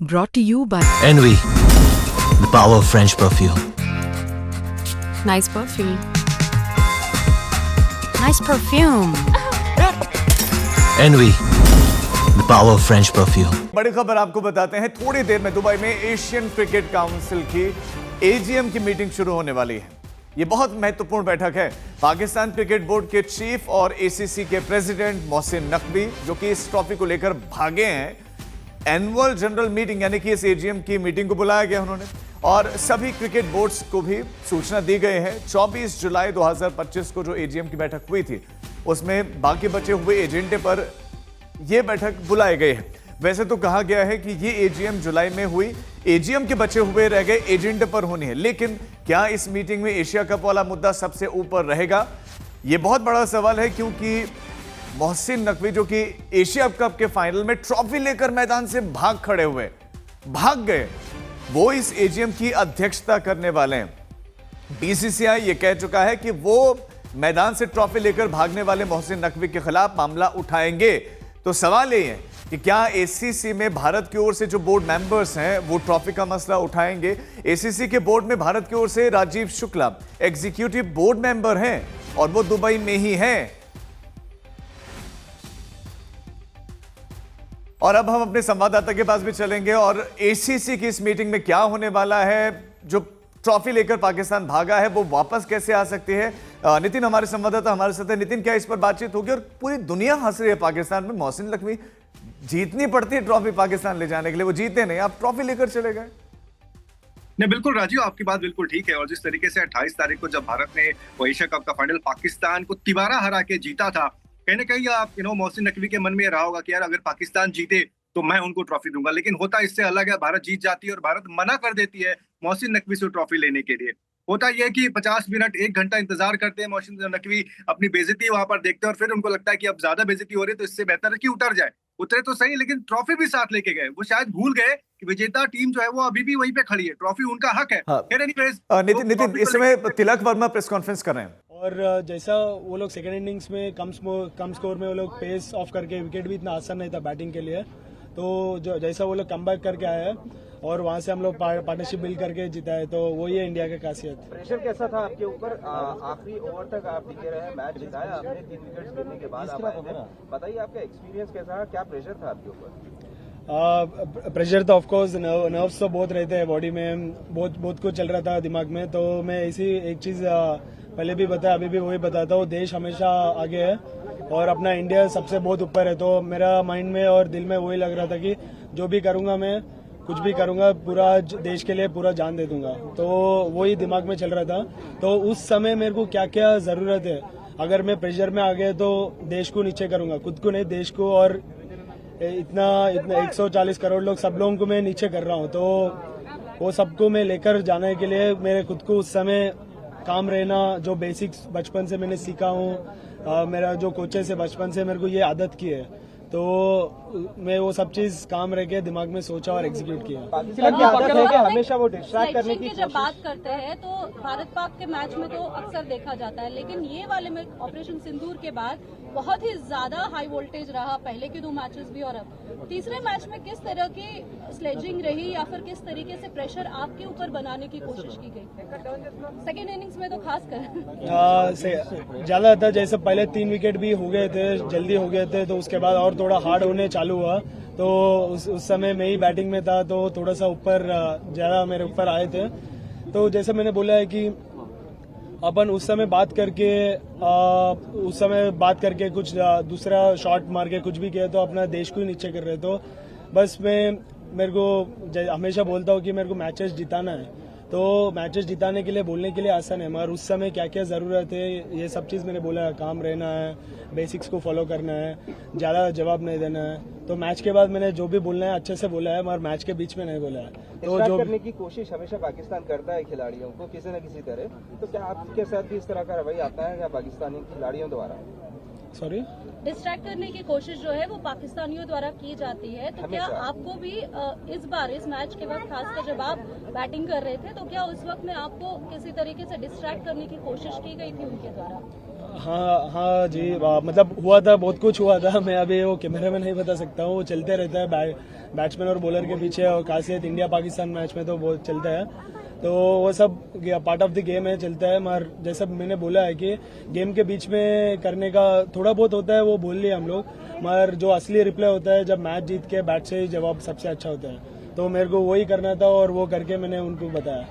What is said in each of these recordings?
Brought to you by Envy, the power of French perfume. Nice perfume. Nice perfume. Envy, the power of French perfume. बड़ी खबर आपको बताते हैं, थोड़ी देर में दुबई में एशियन क्रिकेट काउंसिल की एजीएम की मीटिंग शुरू होने वाली है। ये बहुत महत्वपूर्ण बैठक है। पाकिस्तान क्रिकेट बोर्ड के चीफ और एसीसी के प्रेसिडेंट मोहसिन नकवी, जो कि इस ट्रॉफी को लेकर भागे हैं, एनुअल जनरल मीटिंग यानी कि इस एजीएम की मीटिंग को बुलाया गया उन्होंने, और सभी क्रिकेट बोर्ड्स को भी सूचना दी गई है। 24 जुलाई 2025 को जो एजीएम की बैठक हुई थी, उसमें बाकी बचे हुए एजेंडे पर यह बैठक बुलाई गई है। वैसे तो कहा गया है कि ये एजीएम जुलाई में हुई एजीएम के बचे हुए रह गए एजेंडे पर होनी है, लेकिन क्या इस मीटिंग में एशिया कप वाला मुद्दा सबसे ऊपर रहेगा? यह बहुत बड़ा सवाल है, क्योंकि मोहसिन नकवी, जो कि एशिया कप के फाइनल में ट्रॉफी लेकर मैदान से भाग गए, वो इस एजीएम की अध्यक्षता करने वाले हैं। बीसीसीआई ये कह चुका है कि वो मैदान से ट्रॉफी लेकर भागने वाले मोहसिन नकवी के खिलाफ मामला उठाएंगे। तो सवाल ये है कि क्या एसीसी में भारत की ओर से जो बोर्ड मेंबर्स हैं वो ट्रॉफी का मसला उठाएंगे? एसीसी के बोर्ड में भारत की ओर से Rajiv Shukla executive board member हैं और वो दुबई में ही हैं। और अब हम अपने संवाददाता के पास भी चलेंगे और एसीसी की इस मीटिंग में क्या होने वाला है, जो ट्रॉफी लेकर पाकिस्तान भागा है वो वापस कैसे आ सकती है। नितिन हमारे संवाददाता हमारे साथ है। नितिन, क्या इस पर बातचीत होगी? और पूरी दुनिया हंस रही है पाकिस्तान में, मोहसिन नकवी जीतनी पड़ती है ट्रॉफी पाकिस्तान ले जाने के लिए, वो जीते नहीं, आप ट्रॉफी लेकर चले गए। नहीं, बिल्कुल राजीव, आपकी बात बिल्कुल ठीक है। और जिस तरीके से 28 तारीख को जब भारत ने एशिया कप का फाइनल पाकिस्तान को तिबारा हरा के जीता था, कहीं ना कहीं आप मोहसिन नकवी के मन में रहा होगा कि यार अगर पाकिस्तान जीते तो मैं उनको ट्रॉफी दूंगा। लेकिन होता इससे अलग है, भारत जीत जाती है और भारत मना कर देती है मोहसिन नकवी से ट्रॉफी लेने के लिए। होता यह है कि 50 मिनट 1 घंटा इंतजार करते हैं मोहसिन नकवी, अपनी बेइज्जती वहां पर देखते हैं और फिर उनको लगता है कि अब ज्यादा बेइज्जती हो रही है तो इससे बेहतर है कि उतर जाए। उतरे तो सही, लेकिन ट्रॉफी भी साथ लेके गए। वो शायद भूल गए कि विजेता टीम जो है वो अभी भी वहीं पे खड़ी है, ट्रॉफी उनका हक है। नितिन, इस समय तिलक वर्मा प्रेस कॉन्फ्रेंस कर रहे हैं और जैसा वो लोग सेकेंड इनिंग्स में कम स्कोर में वो लोग पेस ऑफ करके, विकेट भी इतना आसान नहीं था बैटिंग के लिए, तो जैसा वो लोग कमबैक करके आए हैं और वहां से हम लोग पार्टनरशिप बिल्ड करके जीता है, तो वही है इंडिया की खासियत। प्रेशर कैसा था आपके ऊपर? आखिरी ओवर तक आप टिके रहे, मैच जिताया आपने, 3 विकेट्स गिरने के बाद आप आए थे। बताइए आपका एक्सपीरियंस कैसा रहा, क्या प्रेशर था आपके ऊपर? प्रेशर तो ऑफकोर्स नर्व्स तो बहुत रहते हैं बॉडी में, बहुत कुछ चल रहा था दिमाग में। तो मैं इसी एक चीज पहले भी बताया, अभी भी वही बताता हूँ, देश हमेशा आगे है और अपना इंडिया सबसे बहुत ऊपर है। तो मेरा माइंड में और दिल में वही लग रहा था कि जो भी करूंगा, मैं कुछ भी करूंगा, पूरा देश के लिए पूरा जान दे दूंगा। तो वही दिमाग में चल रहा था। तो उस समय मेरे को क्या क्या जरूरत है, अगर मैं प्रेशर में आ गया तो देश को नीचे करूंगा, खुद को नहीं, देश को। और इतना 140 करोड़ लोग, सब लोगों को मैं नीचे कर रहा हूँ। तो वो सबको मैं लेकर जाने के लिए मेरे खुद को उस समय काम रहना, जो बेसिक्स बचपन से मैंने सीखा हूँ, मेरा जो कोचेस है बचपन से मेरे को ये आदत की है, तो मैं वो सब चीज काम रह के दिमाग में सोचा और एग्जीक्यूट किया। पाकिस्तान की आदत है कि हमेशा वो डिस्ट्रैक्ट करने की जब बात करते हैं तो भारत पाक के मैच में तो अक्सर देखा जाता है, लेकिन ये वाले में ऑपरेशन सिंदूर के बाद बहुत ही ज्यादा हाई वोल्टेज रहा, पहले के 2 मैचेस भी और अब तीसरे मैच में किस तरह की स्लेजिंग रही या फिर किस तरीके से प्रेशर आपके ऊपर बनाने की कोशिश की गई सेकेंड इनिंग्स में, तो खास कर ज्यादा था। जैसे पहले 3 विकेट भी हो गए थे, जल्दी हो गए थे, तो उसके बाद और थोड़ा हार्ड होने चालू हुआ। तो उस समय मैं ही बैटिंग में था, तो थोड़ा सा ऊपर ज्यादा मेरे ऊपर आए थे। तो जैसे मैंने बोला है कि अपन उस समय बात करके कुछ दूसरा शॉट मार के कुछ भी किया तो अपना देश को ही नीचे कर रहे। तो बस मेरे को हमेशा बोलता हूँ कि मेरे को मैचेस जिताना है, तो मैचेस जिताने के लिए बोलने के लिए आसान है, मगर उस समय क्या क्या जरूरत है ये सब चीज मैंने बोला है। काम रहना है, बेसिक्स को फॉलो करना है, ज्यादा जवाब नहीं देना है। तो मैच के बाद मैंने जो भी बोलना है अच्छे से बोला है, मगर मैच के बीच में नहीं बोला है। तो जो करने की कोशिश हमेशा पाकिस्तान करता है खिलाड़ियों को किसी न किसी तरह, तो क्या आपके साथ भी इस तरह का रवैया आता है या पाकिस्तानी खिलाड़ियों द्वारा? सॉरी, डिस्ट्रैक्ट करने की कोशिश जो है वो पाकिस्तानियों द्वारा की जाती है, तो क्या आपको भी इस बार इस मैच के वक्त, खासकर जब आप बैटिंग कर रहे थे, तो क्या उस वक्त में आपको किसी तरीके से डिस्ट्रैक्ट करने की कोशिश की गई थी उनके द्वारा? हाँ जी, मतलब हुआ था, बहुत कुछ हुआ था। मैं अभी वो कैमरे में नहीं बता सकता हूँ। वो चलते रहता है बैट्समैन और बॉलर के पीछे, और खासियत इंडिया पाकिस्तान मैच में तो बहुत चलता है। तो वो सब पार्ट ऑफ द गेम है, चलता है। मगर जैसा मैंने बोला है कि गेम के बीच में करने का थोड़ा बहुत होता है, वो बोल लिए हम लोग। मगर जो असली रिप्लाई होता है जब मैच जीत के बैट से ही जवाब सबसे अच्छा होता है। तो मेरे को वही करना था और वो करके मैंने उनको बताया।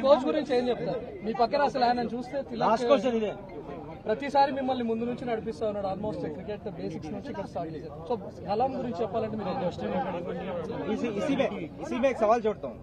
కోచ్ గురించి ఏం చెప్తారు? మీ పక్కన అసలు ఆయన చూస్తే ప్రతిసారి మిమ్మల్ని ముందు నుంచి నడిపిస్తా ఉన్నాడు. ఆల్మోస్ట్ క్రికెట్ బేసిక్స్ నుంచి ఇక్కడ స్టార్ట్ చేశారు. సో కలాం గురించి చెప్పాలంటే మీరు इसी में एक सवाल जोड़ता हूँ।